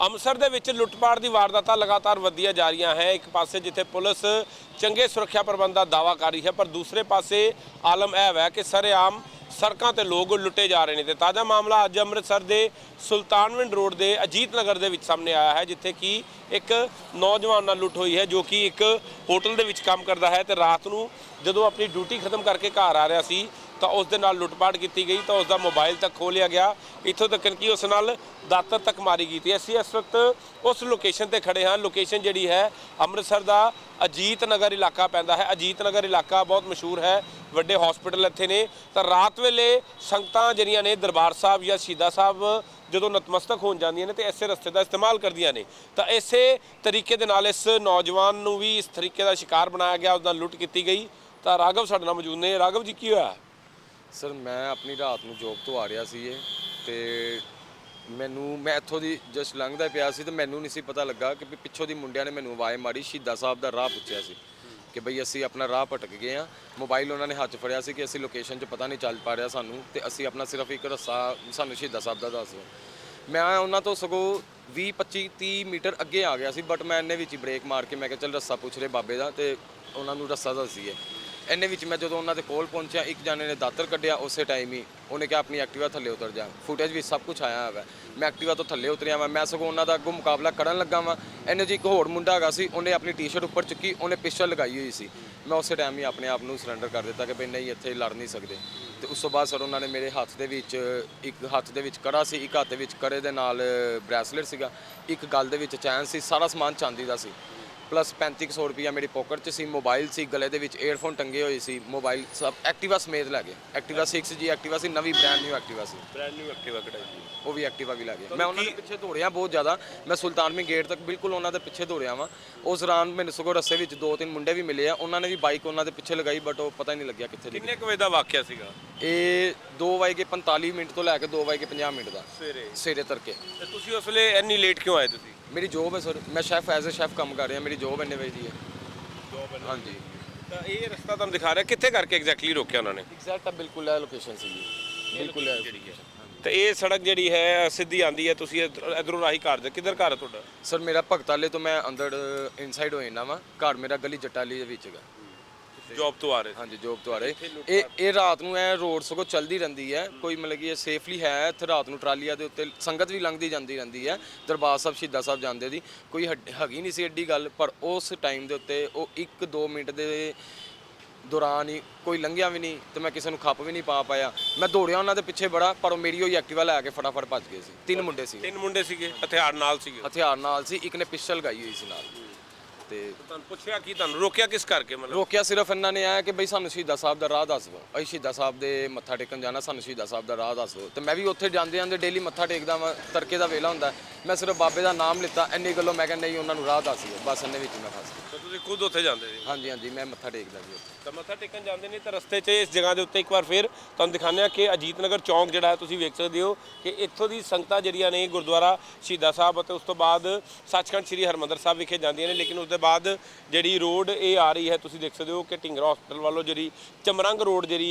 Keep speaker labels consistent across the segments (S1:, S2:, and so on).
S1: ਅੰਮ੍ਰਿਤਸਰ ਦੇ ਵਿੱਚ ਲੁੱਟਪਾਟ ਦੀ ਵਾਰਦਾਤਾਂ ਲਗਾਤਾਰ ਵਧੀਆਂ ਜਾ ਰਹੀਆਂ ਹੈ। ਇੱਕ ਪਾਸੇ ਜਿੱਥੇ ਪੁਲਿਸ ਚੰਗੇ ਸੁਰੱਖਿਆ ਪ੍ਰਬੰਧ ਦਾ ਦਾਅਵਾ ਕਰ ਰਹੀ ਹੈ, ਪਰ ਦੂਸਰੇ ਪਾਸੇ ਆਲਮ ਇਹ ਹੈ ਕਿ ਸਰੇਆਮ ਸੜਕਾਂ ਤੇ ਲੋਕ ਲੁੱਟੇ ਜਾ ਰਹੇ ਨੇ। ਤੇ ਤਾਜ਼ਾ ਮਾਮਲਾ ਅੱਜ ਅੰਮ੍ਰਿਤਸਰ ਦੇ ਸੁਲਤਾਨਵਿੰਡ ਰੋਡ ਦੇ ਅਜੀਤ ਨਗਰ ਦੇ ਵਿੱਚ ਸਾਹਮਣੇ ਆਇਆ ਹੈ, ਜਿੱਥੇ ਕਿ ਇੱਕ ਨੌਜਵਾਨ ਨਾਲ ਲੁੱਟ ਹੋਈ ਹੈ, ਜੋ ਕਿ ਇੱਕ ਹੋਟਲ ਦੇ ਵਿੱਚ ਕੰਮ ਕਰਦਾ ਹੈ ਤੇ ਰਾਤ ਨੂੰ ਜਦੋਂ ਆਪਣੀ ਡਿਊਟੀ ਖਤਮ ਕਰਕੇ ਘਰ ਆ ਰਿਹਾ ਸੀ ਤਾਂ ਉਸ ਦੇ ਨਾਲ ਲੁੱਟਪਾਟ ਕੀਤੀ ਗਈ ਤਾਂ ਉਸ ਦਾ ਮੋਬਾਈਲ ਤੱਕ ਖੋਹ ਲਿਆ ਗਿਆ। ਇੱਥੋਂ ਤੱਕ ਕਿ ਉਸ ਨਾਲ ਦਾਤਰ ਤੱਕ ਮਾਰੀ ਗਈ। ਤੇ ਅਸੀਂ ਇਸ ਵਕਤ ਉਸ ਲੋਕੇਸ਼ਨ ਤੇ ਖੜੇ ਹਾਂ। ਲੋਕੇਸ਼ਨ ਜਿਹੜੀ ਹੈ ਅੰਮ੍ਰਿਤਸਰ ਦਾ ਅਜੀਤ ਨਗਰ ਇਲਾਕਾ ਪੈਂਦਾ ਹੈ। ਅਜੀਤ ਨਗਰ ਇਲਾਕਾ ਬਹੁਤ ਮਸ਼ਹੂਰ ਹੈ, ਵੱਡੇ ਹਸਪੀਟਲ ਇੱਥੇ ਨੇ। ਤਾਂ ਰਾਤ ਵੇਲੇ ਸੰਗਤਾਂ ਜਿਹੜੀਆਂ ਨੇ ਦਰਬਾਰ ਸਾਹਿਬ ਜਾਂ ਸ਼ਹੀਦਾਂ ਸਾਹਿਬ ਜਦੋਂ ਨਤਮਸਤਕ ਹੋਣ ਜਾਂਦੀਆਂ ਨੇ ਤੇ ਇਸੇ ਰਸਤੇ ਦਾ ਇਸਤੇਮਾਲ ਕਰਦੀਆਂ ਨੇ। ਤਾਂ ਇਸੇ ਤਰੀਕੇ ਦੇ ਨਾਲ ਇਸ ਨੌਜਵਾਨ ਨੂੰ ਵੀ ਇਸ ਤਰੀਕੇ ਦਾ ਸ਼ਿਕਾਰ ਬਣਾਇਆ ਗਿਆ, ਉਸ ਨਾਲ ਲੁੱਟ ਕੀਤੀ ਗਈ। ਤਾਂ ਰਾਘਵ ਸਾਡੇ ਨਾਲ ਮੌਜੂਦ ਨੇ। ਰਾਘਵ ਜੀ, ਕੀ ਹੋਇਆ?
S2: ਸਰ, ਮੈਂ ਆਪਣੀ ਰਾਤ ਨੂੰ ਜੋਬ ਤੋਂ ਆ ਰਿਹਾ ਸੀ ਤੇ ਮੈਂ ਇੱਥੋਂ ਦੀ ਜਸਟ ਲੰਘਦਾ ਪਿਆ ਸੀ ਤੇ ਮੈਨੂੰ ਨਹੀਂ ਸੀ ਪਤਾ ਲੱਗਾ ਕਿ ਪਿੱਛੋਂ ਦੀ ਮੁੰਡਿਆਂ ਨੇ ਮੈਨੂੰ ਆਵਾਜ਼ ਮਾਰੀ, ਸ਼ਹੀਦਾਂ ਸਾਹਿਬ ਦਾ ਰਾਹ ਪੁੱਛਿਆ ਸੀ ਕਿ ਬਈ ਅਸੀਂ ਆਪਣਾ ਰਾਹ ਭਟਕ ਗਏ ਆ। ਮੋਬਾਈਲ ਉਹਨਾਂ ਨੇ ਹੱਥ 'ਚ ਫੜਿਆ ਸੀ ਕਿ ਅਸੀਂ ਲੋਕੇਸ਼ਨ 'ਚ ਪਤਾ ਨਹੀਂ ਚੱਲ ਪਾ ਰਿਹਾ ਸਾਨੂੰ, ਤੇ ਅਸੀਂ ਆਪਣਾ ਸਿਰਫ ਇੱਕ ਰਸਤਾ ਸਾਨੂੰ ਸ਼ਹੀਦਾਂ ਸਾਹਿਬ ਦਾ ਦੱਸ ਦਿਓ। ਮੈਂ ਉਹਨਾਂ ਤੋਂ ਸਗੋਂ 20-25-30 ਮੀਟਰ ਅੱਗੇ ਆ ਗਿਆ ਸੀ, ਬਟ ਮੈਂ ਇੰਨੇ ਵਿੱਚ ਹੀ ਬ੍ਰੇਕ ਮਾਰ ਕੇ ਮੈਂ ਕਿਹਾ ਚੱਲ ਰਸਤਾ ਪੁੱਛ ਰਹੇ ਬਾਬੇ ਦਾ, ਤੇ ਉਹਨਾਂ ਨੂੰ ਰਸਤਾ ਦੱਸੀਏ। ਇੰਨੇ ਵਿੱਚ ਮੈਂ ਜਦੋਂ ਉਹਨਾਂ ਦੇ ਕੋਲ ਪਹੁੰਚਿਆ, ਇੱਕ ਜਾਨੇ ਨੇ ਦਾਤਰ ਕੱਢਿਆ, ਉਸੇ ਟਾਈਮ ਹੀ ਉਹਨੇ ਕਿਹਾ ਆਪਣੀ ਐਕਟਿਵਾ ਥੱਲੇ ਉਤਰ ਜਾ। ਫੁਟੇਜ ਵੀ ਸਭ ਕੁਝ ਆਇਆ ਹੋਇਆ। ਮੈਂ ਐਕਟਿਵਾ ਤੋਂ ਥੱਲੇ ਉਤਰਿਆ ਮੈਂ ਸਗੋਂ ਉਹਨਾਂ ਦਾ ਅੱਗੋਂ ਮੁਕਾਬਲਾ ਕਰਨ ਲੱਗਾ ਵਾਂ। ਇੰਨੇ 'ਚ ਇੱਕ ਹੋਰ ਮੁੰਡਾ ਹੈਗਾ ਸੀ, ਉਹਨੇ ਆਪਣੀ ਟੀ-ਸ਼ਰਟ ਉੱਪਰ ਚੁੱਕੀ, ਉਹਨੇ ਪਿਸਟਲ ਲਗਾਈ ਹੋਈ ਸੀ। ਮੈਂ ਉਸੇ ਟਾਈਮ ਹੀ ਆਪਣੇ ਆਪ ਨੂੰ ਸਰੈਂਡਰ ਕਰ ਦਿੱਤਾ ਕਿ ਬਈ ਨਹੀਂ, ਇੱਥੇ ਲੜ ਨਹੀਂ ਸਕਦੇ। ਤੇ ਉਸ ਤੋਂ ਬਾਅਦ ਸਰ ਉਹਨਾਂ ਨੇ ਮੇਰੇ ਹੱਥ ਦੇ ਵਿੱਚ ਇੱਕ ਹੱਥ ਦੇ ਵਿੱਚ ਕੜਾ ਸੀ, ਇੱਕ ਹੱਥ ਦੇ ਵਿੱਚ ਕੜੇ ਦੇ ਨਾਲ ਬ੍ਰੈਸਲੇਟ ਸੀਗਾ, ਇੱਕ ਗਲ ਦੇ ਵਿੱਚ ਚੈਨ ਸੀ, ਸਾਰਾ ਸਮਾਨ ਚਾਂਦੀ ਦਾ ਸੀ। ਪਲੱਸ 3500 ਰੁਪਈਆ ਮੇਰੀ ਪੋਕਟ 'ਚ ਸੀ, ਮੋਬਾਈਲ ਸੀ, ਗਲੇ ਦੇ ਵਿੱਚ ਏਅਰਫੋਨ ਟੰਗੇ ਹੋਏ ਸੀ, ਮੋਬਾਈਲ ਸਭ। ਐਕਟਿਵਾ ਸਮੇਤ ਲੈ ਗਏ। ਐਕਟਿਵਾ 6G ਐਕਟਿਵਾ ਸੀ, ਨਵੀਂ ਬ੍ਰੈਂਡ ਨਿਊ ਐਕਟਿਵਾ ਸੀ।
S1: ਬ੍ਰੈਂਡ ਨਿਊ ਐਕਟਿਵਾ ਕਢਾਈ,
S2: ਉਹ ਵੀ ਐਕਟਿਵਾ ਵੀ ਲੈ ਗਏ। ਮੈਂ ਉਹਨਾਂ ਦੇ ਪਿੱਛੇ ਦੌੜਿਆ ਬਹੁਤ ਜ਼ਿਆਦਾ। ਮੈਂ ਸੁਲਤਾਨਵਿੰਡ ਗੇਟ ਤੱਕ ਬਿਲਕੁਲ ਉਹਨਾਂ ਦੇ ਪਿੱਛੇ ਦੌੜਿਆ ਵਾਂ। ਉਸ ਦੌਰਾਨ ਮੈਨੂੰ ਸਗੋਂ ਰਸਤੇ ਵਿੱਚ 2-3 ਮੁੰਡੇ ਵੀ ਮਿਲੇ ਆ, ਉਹਨਾਂ ਨੇ ਵੀ ਬਾਈਕ ਉਹਨਾਂ ਦੇ ਪਿੱਛੇ ਲਗਾਈ, ਬਟ ਉਹ ਪਤਾ ਹੀ ਨਹੀਂ ਲੱਗਿਆ ਕਿੱਥੇ।
S1: ਕਿੰਨੇ ਕੁ ਵਜੇ ਦਾ ਵਾਕਿਆ ਸੀਗਾ
S2: ਇਹ 2:45 ਤੋਂ ਲੈ ਕੇ 2:50 ਦਾ ਸਵੇਰੇ ਤੜਕੇ।
S1: ਤੇ ਤੁਸੀਂ ਉਸ ਵੇਲੇ ਇੰਨੀ ਲੇਟ ਕਿਉਂ ਆਏ? ਤੁਸੀਂ
S2: ਮੇਰੀ ਜੋਬ ਹੈ ਸਰ, ਮੈਂ ਸ਼ੈਫ ਐਜ਼ ਅ ਸ਼ੈਫ ਕੰਮ ਕਰ ਰਿਹਾ। ਮੇਰੀ ਜੋਬ ਇੰਨੇ ਵਜੇ ਦੀ ਹੈ। ਹਾਂਜੀ।
S1: ਤਾਂ ਇਹ ਰਸਤਾ ਤੁਹਾਨੂੰ ਦਿਖਾ ਰਿਹਾ, ਕਿੱਥੇ ਕਰਕੇ ਐਗਜ਼ੈਕਟਲੀ ਰੋਕਿਆ ਉਹਨਾਂ ਨੇ?
S2: ਐਗਜ਼ੈਕਟ ਬਿਲਕੁਲ ਇਹ ਲੋਕੇਸ਼ਨ ਸੀਗੀ, ਬਿਲਕੁਲ
S1: ਜਿਹੜੀ ਹੈ। ਤੇ ਇਹ ਸੜਕ ਜਿਹੜੀ ਹੈ ਸਿੱਧੀ ਆਂਦੀ ਹੈ, ਤੁਸੀਂ ਇਧਰੋਂ ਰਾਹੀ ਘਰ ਦੇ। ਕਿੱਧਰ ਘਰ ਹੈ ਤੁਹਾਡਾ?
S2: ਸਰ ਮੇਰਾ ਭਗਤਾਲੇ ਤੋਂ ਮੈਂ ਅੰਦਰ ਇਨਸਾਈਡ ਹੋ ਜਾਂਦਾ ਵਾਂ। ਘਰ ਮੇਰਾ ਗਲੀ ਜਟਾਲੀ ਦੇ ਵਿੱਚ ਹੈਗਾ।
S1: ਜੌਬ ਤੋਂ ਆ ਰਹੇ? ਹਾਂਜੀ,
S2: ਜੌਬ ਤੋਂ ਆ ਰਹੇ। ਇਹ ਰਾਤ ਨੂੰ ਇਹ ਰੋਡ ਸਗੋਂ ਚੱਲਦੀ ਰਹਿੰਦੀ ਹੈ, ਕੋਈ ਮਤਲਬ ਕਿ ਇਹ ਸੇਫਲੀ ਹੈ। ਇੱਥੇ ਰਾਤ ਨੂੰ ਟਰਾਲੀਆਂ ਦੇ ਉੱਤੇ ਸੰਗਤ ਵੀ ਲੰਘਦੀ ਜਾਂਦੀ ਰਹਿੰਦੀ ਹੈ। ਦਰਬਾਰ ਸਾਹਿਬ ਸ਼ਹੀਦਾਂ ਸਾਹਿਬ ਜਾਂਦੇ ਦੀ ਕੋਈ ਹੈਗੀ ਨਹੀਂ ਸੀ ਐਡੀ ਗੱਲ, ਪਰ ਉਸ ਟਾਈਮ ਦੇ ਉੱਤੇ ਉਹ 1-2 ਮਿੰਟ ਦੇ ਦੌਰਾਨ ਹੀ ਕੋਈ ਲੰਘਿਆ ਵੀ ਨਹੀਂ ਤੇ ਮੈਂ ਕਿਸੇ ਨੂੰ ਖੱਪ ਵੀ ਨਹੀਂ ਪਾ ਪਾਇਆ। ਮੈਂ ਦੌੜਿਆ ਉਹਨਾਂ ਦੇ ਪਿੱਛੇ ਬੜਾ, ਪਰ ਉਹ ਮੇਰੀ ਹੋਈ ਐਕਟਿਵਾ ਲੈ ਕੇ ਫਟਾਫਟ ਭੱਜ ਗਏ ਸੀ। 3 ਮੁੰਡੇ ਸੀਗੇ, ਹਥਿਆਰ ਨਾਲ ਸੀ, ਇੱਕ ਨੇ ਪਿਸਟਲ ਲਗਾਈ ਹੋਈ ਸੀ ਨਾਲ। ਤੇ
S1: ਤੁਹਾਨੂੰ ਪੁੱਛਿਆ ਕੀ, ਤੁਹਾਨੂੰ ਰੋਕਿਆ ਕਿਸ ਕਰਕੇ? ਮਤਲਬ
S2: ਰੋਕਿਆ ਸਿਰਫ ਇਹਨਾਂ ਨੇ ਆਇਆ ਕਿ ਬਈ ਸਾਨੂੰ ਸ਼ਹੀਦਾਂ ਸਾਹਿਬ ਦਾ ਰਾਹ ਦੱਸ ਦਿਓ, ਅਸੀਂ ਸ਼ਹੀਦਾਂ ਸਾਹਿਬ ਦੇ ਮੱਥਾ ਟੇਕਣ ਜਾਣਾ, ਸਾਨੂੰ ਸ਼ਹੀਦਾਂ ਸਾਹਿਬ ਦਾ ਰਾਹ ਦੱਸ ਦਿਓ। ਤੇ ਮੈਂ ਵੀ ਉੱਥੇ ਜਾਂਦੇ ਡੇਲੀ ਮੱਥਾ ਟੇਕਦਾ ਵਾਂ, ਤੜਕੇ ਦਾ ਵੇਲਾ ਹੁੰਦਾ। ਮੈਂ ਸਿਰਫ ਬਾਬੇ ਦਾ ਨਾਮ ਲਿੱਤਾ, ਇੰਨੀ ਗੱਲੋਂ ਮੈਂ ਕਿਹਾ ਨਹੀਂ, ਉਹਨਾਂ ਨੂੰ ਰਾਹ ਦੱਸ ਦਿਓ। ਬਸ ਇੰਨੇ ਵਿੱਚ ਮੈਂ ਫਸ ਗਿਆ।
S1: ਤਾਂ ਤੁਸੀਂ ਖੁਦ ਉੱਥੇ ਜਾਂਦੇ ਸੀ?
S2: ਹਾਂਜੀ, ਮੈਂ ਮੱਥਾ ਟੇਕਦਾ ਜੀ ਉੱਥੇ।
S1: ਤਾਂ ਮੱਥਾ ਟੇਕਣ ਜਾਂਦੇ ਨੇ ਤਾਂ ਰਸਤੇ 'ਚ ਇਸ ਜਗ੍ਹਾ ਦੇ ਉੱਤੇ ਇੱਕ ਵਾਰ ਫਿਰ ਤੁਹਾਨੂੰ ਦਿਖਾਉਂਦੇ ਹਾਂ ਕਿ ਅਜੀਤ ਨਗਰ ਚੌਂਕ ਜਿਹੜਾ ਹੈ, ਤੁਸੀਂ ਵੇਖ ਸਕਦੇ ਹੋ ਕਿ ਇੱਥੋਂ ਦੀ ਸੰਗਤਾਂ ਜਿਹੜੀਆਂ ਨੇ ਗੁਰਦੁਆਰਾ ਸ਼ਹੀਦਾਂ ਸਾਹਿਬ ਅਤੇ ਉਸ ਤੋਂ ਬਾਅਦ ਸੱਚਖੰਡ ਸ੍ਰੀ ਹਰਿਮੰਦਰ ਸਾਹਿਬ ਵਿਖੇ ਜਾਂਦੀਆਂ ਨੇ। ਲੇਕਿਨ ਉਸ ਦੇ ਬਾਅਦ ਜਿਹੜੀ ਰੋਡ ਇਹ ਆ ਰਹੀ ਹੈ, ਤੁਸੀਂ ਦੇਖ ਸਕਦੇ ਹੋ ਕਿ ਢਿੰਗਰਾ ਹਸਪਤਾਲ ਵੱਲੋਂ ਜਿਹੜੀ ਚਮਰੰਗ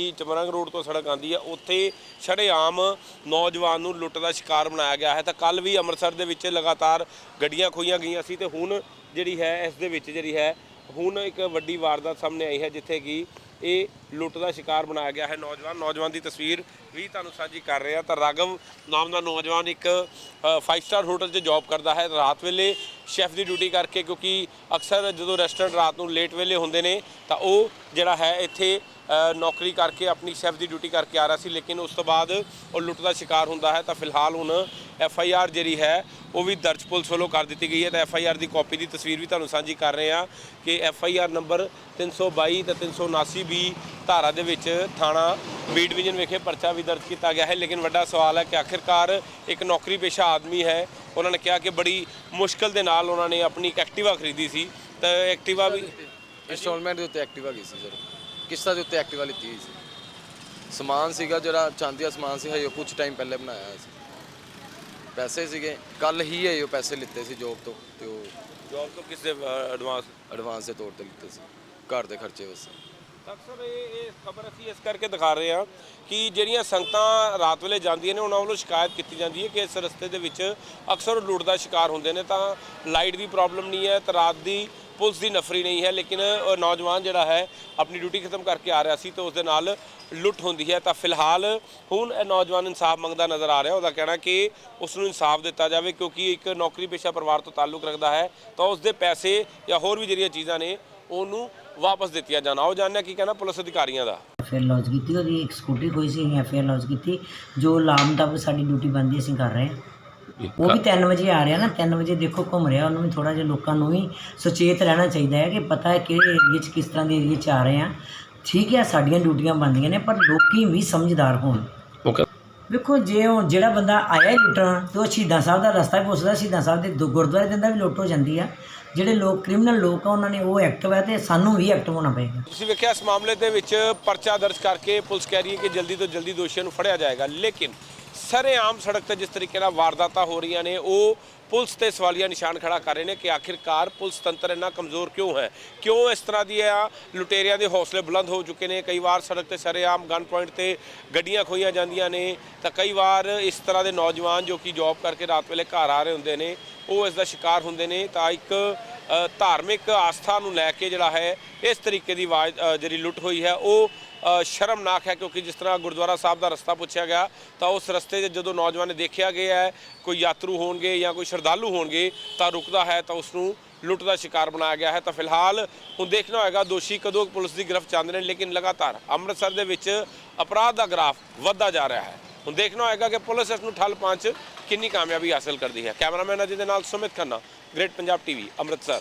S1: ਰੋਡ ਤੋਂ ਸੜਕ ਆਉਂਦੀ ਹੈ, ਉੱਥੇ ਸ਼ਰੇਆਮ ਨੌਜਵਾਨ ਨੂੰ ਲੁੱਟ ਦਾ ਸ਼ਿਕਾਰ ਬਣਾਇਆ ਗਿਆ ਹੈ। ਤਾਂ ਕੱਲ ਵੀ ਅੰਮ੍ਰਿਤਸਰ ਦੇ ਵਿੱਚ ਲਗਾਤਾਰ ਗੱਡੀਆਂ ਖੋਹੀਆਂ ਗਈਆਂ ਸੀ, ਤੇ ਹੁਣ ਜਿਹੜੀ ਹੈ ਇਸ ਦੇ ਵਿੱਚ ਜਿਹੜੀ ਹੈ ਹੁਣ ਇੱਕ ਵੱਡੀ ਵਾਰਦਾਤ ਸਾਹਮਣੇ ਆਈ ਹੈ, ਜਿੱਥੇ ਕਿ ਇਹ ਲੁੱਟ ਦਾ ਸ਼ਿਕਾਰ ਬਣਾਇਆ ਗਿਆ ਹੈ ਨੌਜਵਾਨ ਦੀ ਤਸਵੀਰ ਵੀ ਤੁਹਾਨੂੰ ਸਾਂਝੀ ਕਰ ਰਹੇ ਹਾਂ। ਤਾਂ ਰਾਘਵ ਨਾਮ ਦਾ ਨੌਜਵਾਨ ਇੱਕ 5 ਸਟਾਰ ਹੋਟਲ 'ਚ ਜੌਬ ਕਰਦਾ ਹੈ, ਰਾਤ ਵੇਲੇ ਸ਼ੈਫ ਦੀ ਡਿਊਟੀ ਕਰਕੇ, ਕਿਉਂਕਿ ਅਕਸਰ ਜਦੋਂ ਰੈਸਟੋਰੈਂਟ ਰਾਤ ਨੂੰ ਲੇਟ ਵੇਲੇ ਹੁੰਦੇ ਨੇ ਤਾਂ ਉਹ ਜਿਹੜਾ ਹੈ ਇੱਥੇ ਨੌਕਰੀ ਕਰਕੇ ਆਪਣੀ ਸ਼ੈਫ ਦੀ ਡਿਊਟੀ ਕਰਕੇ ਆ ਰਿਹਾ ਸੀ। ਲੇਕਿਨ ਉਸ ਤੋਂ ਬਾਅਦ ਉਹ ਲੁੱਟ ਦਾ ਸ਼ਿਕਾਰ ਹੁੰਦਾ ਹੈ। ਤਾਂ ਫਿਲਹਾਲ ਹੁਣ FIR ਜਿਹੜੀ ਹੈ ਉਹ ਵੀ ਦਰਜ ਪੁਲਿਸ ਵੱਲੋਂ ਕਰ ਦਿੱਤੀ ਗਈ ਹੈ। ਤਾਂ FIR ਦੀ ਕਾਪੀ ਦੀ ਤਸਵੀਰ ਵੀ ਤੁਹਾਨੂੰ ਸਾਂਝੀ ਕਰ ਰਹੇ ਹਾਂ ਕਿ FIR ਨੰਬਰ 322 ਤੇ 379B ਧਾਰਾ ਦੇ ਵਿੱਚ ਥਾਣਾ ਬੀ ਡਿਵੀਜ਼ਨ ਵਿਖੇ ਪਰਚਾ ਵੀ ਦਰਜ ਕੀਤਾ ਗਿਆ ਹੈ। ਲੇਕਿਨ ਵੱਡਾ ਸਵਾਲ ਹੈ ਕਿ ਆਖਿਰਕਾਰ ਇੱਕ ਨੌਕਰੀ ਪੇਸ਼ਾ ਆਦਮੀ ਹੈ, ਉਹਨਾਂ ਨੇ ਕਿਹਾ ਕਿ ਬੜੀ ਮੁਸ਼ਕਲ ਦੇ ਨਾਲ ਉਹਨਾਂ ਨੇ ਆਪਣੀ ਇੱਕ ਐਕਟਿਵਾ ਖਰੀਦੀ ਸੀ। ਤਾਂ ਐਕਟਿਵਾ ਵੀ
S2: ਇੰਸਟਾਲਮੈਂਟ ਦੇ ਉੱਤੇ ਐਕਟਿਵਾ ਗਈ ਸੀ ਸਰ, ਕਿਸ਼ਤਾਂ ਦੇ ਉੱਤੇ ਐਕਟਿਵਾ ਲਿੱਤੀ ਹੋਈ ਸੀ। ਸਮਾਨ ਸੀਗਾ ਜਿਹੜਾ ਚਾਂਦੀ ਦਾ ਸਮਾਨ ਸੀ, ਹਜੇ ਕੁਝ ਟਾਈਮ ਪਹਿਲੇ ਬਣਾਇਆ ਸੀ। ਪੈਸੇ ਸੀਗੇ ਕੱਲ ਹੀ ਉਹ ਪੈਸੇ ਲਿੱਤੇ ਸੀ ਜੋਬ ਤੋਂ, ਤੇ ਉਹ
S1: ਜੋਬ ਤੋਂ ਕਿਸੇ ਐਡਵਾਂਸ
S2: ਦੇ ਤੌਰ ਤੇ ਲਿੱਤੇ ਸੀ, ਘਰ ਦੇ ਖਰਚੇ ਵਾਸਤੇ।
S1: ਅਕਸਰ ਇਹ ਖਬਰ ਅਸੀਂ ਇਸ ਕਰਕੇ ਦਿਖਾ ਰਹੇ ਹਾਂ ਕਿ ਜਿਹੜੀਆਂ ਸੰਗਤਾਂ ਰਾਤ ਵੇਲੇ ਜਾਂਦੀਆਂ ਨੇ ਉਹਨਾਂ ਵੱਲੋਂ ਸ਼ਿਕਾਇਤ ਕੀਤੀ ਜਾਂਦੀ ਹੈ ਕਿ ਇਸ ਰਸਤੇ ਦੇ ਵਿੱਚ ਅਕਸਰ ਲੁੱਟ ਦਾ ਸ਼ਿਕਾਰ ਹੁੰਦੇ ਨੇ। ਤਾਂ ਲਾਈਟ ਦੀ ਪ੍ਰੋਬਲਮ ਨਹੀਂ ਹੈ, ਤਾਂ ਰਾਤ ਦੀ ਪੁਲਿਸ ਦੀ ਨਫਰੀ ਨਹੀਂ ਹੈ, ਲੇਕਿਨ ਉਹ ਨੌਜਵਾਨ ਜਿਹੜਾ ਹੈ ਆਪਣੀ ਡਿਊਟੀ ਖਤਮ ਕਰਕੇ ਆ ਰਿਹਾ ਸੀ ਤੇ ਉਸ ਦੇ ਨਾਲ ਲੁੱਟ ਹੁੰਦੀ ਹੈ। ਤਾਂ ਫਿਲਹਾਲ ਹੁਣ ਇਹ ਨੌਜਵਾਨ ਇਨਸਾਫ ਮੰਗਦਾ ਨਜ਼ਰ ਆ ਰਿਹਾ। ਉਹਦਾ ਕਹਿਣਾ ਕਿ ਉਸ ਨੂੰ ਇਨਸਾਫ ਦਿੱਤਾ ਜਾਵੇ ਕਿਉਂਕਿ ਇੱਕ ਨੌਕਰੀ ਪੇਸ਼ਾ ਪਰਿਵਾਰ ਤੋਂ ਤਾਲੁਕ ਰੱਖਦਾ ਹੈ, ਤਾਂ ਉਸ ਦੇ ਪੈਸੇ ਜਾਂ ਹੋਰ ਵੀ ਜਿਹੜੀਆਂ ਚੀਜ਼ਾਂ ਨੇ ਉਹਨੂੰ ਵਾਪਸ ਦਿੱਤੀਆਂ ਜਾਣ। ਆਓ ਜਾਣਦੇ ਹਾਂ ਕੀ ਕਹਿਣਾ ਪੁਲਿਸ ਅਧਿਕਾਰੀਆਂ ਦਾ।
S3: ਫਿਰ ਲੌਜ ਕੀਤੀ ਉਹਦੀ ਇੱਕ ਸਕੂਟੀ ਕੋਈ ਸੀ, ਅਸੀਂ ਫਿਰ ਲੌਜ ਕੀਤੀ ਜੋ ਲਾਮ ਮੁਤਾਬਕ ਸਾਡੀ ਡਿਊਟੀ ਬਣਦੀ ਅਸੀਂ ਕਰ ਰਹੇ ਹਾਂ। ਉਹ ਵੀ 3 ਵਜੇ ਆ ਰਿਹਾ ਨਾ, 3 ਵਜੇ ਦੇਖੋ ਘੁੰਮ ਰਿਹਾ, ਉਹਨੂੰ ਵੀ ਥੋੜ੍ਹਾ ਜਿਹਾ ਲੋਕਾਂ ਨੂੰ ਵੀ ਸੁਚੇਤ ਰਹਿਣਾ ਚਾਹੀਦਾ ਹੈ ਕਿ ਪਤਾ ਹੈ ਕਿਹੜੇ ਏਰੀਏ 'ਚ ਕਿਸ ਤਰ੍ਹਾਂ ਦੇ ਏਰੀਏ 'ਚ ਆ ਰਹੇ ਹਾਂ। ਠੀਕ ਹੈ ਸਾਡੀਆਂ ਡਿਊਟੀਆਂ ਬਣਦੀਆਂ ਨੇ ਪਰ ਲੋਕੀ ਵੀ ਸਮਝਦਾਰ ਹੋਣ। ਵੇਖੋ ਜੇ ਉਹ ਜਿਹੜਾ ਬੰਦਾ ਆਇਆ ਹੀ ਲੁੱਟਣ ਤੇ ਉਹ ਸ਼ਹੀਦਾਂ ਸਾਹਿਬ ਦਾ ਰਸਤਾ ਵੀ ਪੁੱਛਦਾ, ਸ਼ਹੀਦਾਂ ਸਾਹਿਬ ਦੇ ਗੁਰਦੁਆਰੇ ਦਿੰਦਾ ਵੀ ਲੁੱਟ ਹੋ ਜਾਂਦੀ ਆ। ਜਿਹੜੇ ਲੋਕ ਕ੍ਰਿਮੀਨਲ ਲੋਕ ਆ ਉਹਨਾਂ ਨੇ ਉਹ ਐਕਟਿਵ ਹੈ ਤੇ ਸਾਨੂੰ ਵੀ ਐਕਟਿਵ ਹੋਣਾ ਪਏਗਾ।
S1: ਤੁਸੀਂ ਵੇਖਿਆ ਇਸ ਮਾਮਲੇ ਦੇ ਵਿੱਚ ਪਰਚਾ ਦਰਜ ਕਰਕੇ ਪੁਲਿਸ ਕਹਿ ਰਹੀ ਹੈ ਕਿ ਜਲਦੀ ਤੋਂ ਜਲਦੀ ਦੋਸ਼ੀਆਂ ਨੂੰ ਫੜਿਆ ਜਾਏਗਾ, ਲੇਕਿਨ ਸਰੇਆਮ ਸੜਕ ਤੇ ਜਿਸ ਤਰੀਕੇ ਨਾਲ ਵਾਰਦਾਤਾਂ ਹੋ ਰਹੀਆਂ ਨੇ ਉਹ ਪੁਲਿਸ ਤੇ ਸਵਾਲੀਆ ਨਿਸ਼ਾਨ ਖੜਾ ਕਰ ਰਹੇ ਨੇ ਕਿ ਆਖਿਰਕਾਰ ਪੁਲਿਸ ਤੰਤਰ ਇੰਨਾ ਕਮਜ਼ੋਰ ਕਿਉਂ ਹੈ, ਕਿਉਂ ਇਸ ਤਰ੍ਹਾਂ ਦੀਆਂ ਲੁਟੇਰਿਆਂ ਦੇ ਹੌਸਲੇ ਬੁਲੰਦ ਹੋ ਚੁੱਕੇ ਨੇ। ਕਈ ਵਾਰ ਸੜਕ ਤੇ ਸਰੇਆਮ ਗਨ ਪੁਆਇੰਟ ਤੇ ਗੱਡੀਆਂ ਖੋਹੀਆਂ ਜਾਂਦੀਆਂ ਨੇ, ਤਾਂ ਕਈ ਵਾਰ ਇਸ ਤਰ੍ਹਾਂ ਦੇ ਨੌਜਵਾਨ ਜੋ ਕਿ ਜੌਬ ਕਰਕੇ ਰਾਤ ਵੇਲੇ ਘਰ ਆ ਰਹੇ ਹੁੰਦੇ ਨੇ ਉਹ ਇਸ ਦਾ ਸ਼ਿਕਾਰ ਹੁੰਦੇ ਨੇ। ਤਾਂ ਇੱਕ ਧਾਰਮਿਕ ਆਸਥਾ ਨੂੰ ਲੈ ਕੇ ਜਿਹੜਾ ਹੈ ਇਸ ਤਰੀਕੇ ਦੀ ਜਿਹੜੀ ਲੁੱਟ ਹੋਈ ਹੈ ਉਹ ਸ਼ਰਮਨਾਕ ਹੈ, ਕਿਉਂਕਿ ਜਿਸ ਤਰ੍ਹਾਂ ਗੁਰਦੁਆਰਾ ਸਾਹਿਬ ਦਾ ਰਸਤਾ ਪੁੱਛਿਆ ਗਿਆ ਤਾਂ ਉਸ ਰਸਤੇ 'ਚ ਜਦੋਂ ਨੌਜਵਾਨ ਨੇ ਦੇਖਿਆ ਗਿਆ ਹੈ ਕੋਈ ਯਾਤਰੂ ਹੋਣਗੇ ਜਾਂ ਕੋਈ ਸ਼ਰਧਾਲੂ ਹੋਣਗੇ ਤਾਂ ਰੁਕਦਾ ਹੈ ਤਾਂ ਉਸ ਨੂੰ ਲੁੱਟ ਦਾ ਸ਼ਿਕਾਰ ਬਣਾਇਆ ਗਿਆ ਹੈ। ਤਾਂ ਫਿਲਹਾਲ ਹੁਣ ਦੇਖਣਾ ਹੋਏਗਾ ਦੋਸ਼ੀ ਕਦੋਂ ਪੁਲਿਸ ਦੀ ਗ੍ਰਿਫਤ 'ਚ ਆਉਂਦੇ ਨੇ, ਲੇਕਿਨ ਲਗਾਤਾਰ ਅੰਮ੍ਰਿਤਸਰ ਦੇ ਵਿੱਚ ਅਪਰਾਧ ਦਾ ਗ੍ਰਾਫ ਵੱਧਦਾ ਜਾ ਰਿਹਾ ਹੈ। ਹੁਣ ਦੇਖਣਾ ਹੋਏਗਾ ਕਿ ਪੁਲਿਸ ਇਸ ਨੂੰ ਠੱਲ ਪਾਉਣ 'ਚ ਕਿੰਨੀ ਕਾਮਯਾਬੀ ਹਾਸਲ ਕਰਦੀ ਹੈ। ਕੈਮਰਾਮੈਨ ਅਜੇ ਦੇ ਨਾਲ ਸੁਮਿਤ ਖੰਨਾ, ਗ੍ਰੇਟ ਪੰਜਾਬ ਟੀਵੀ, ਅੰਮ੍ਰਿਤਸਰ।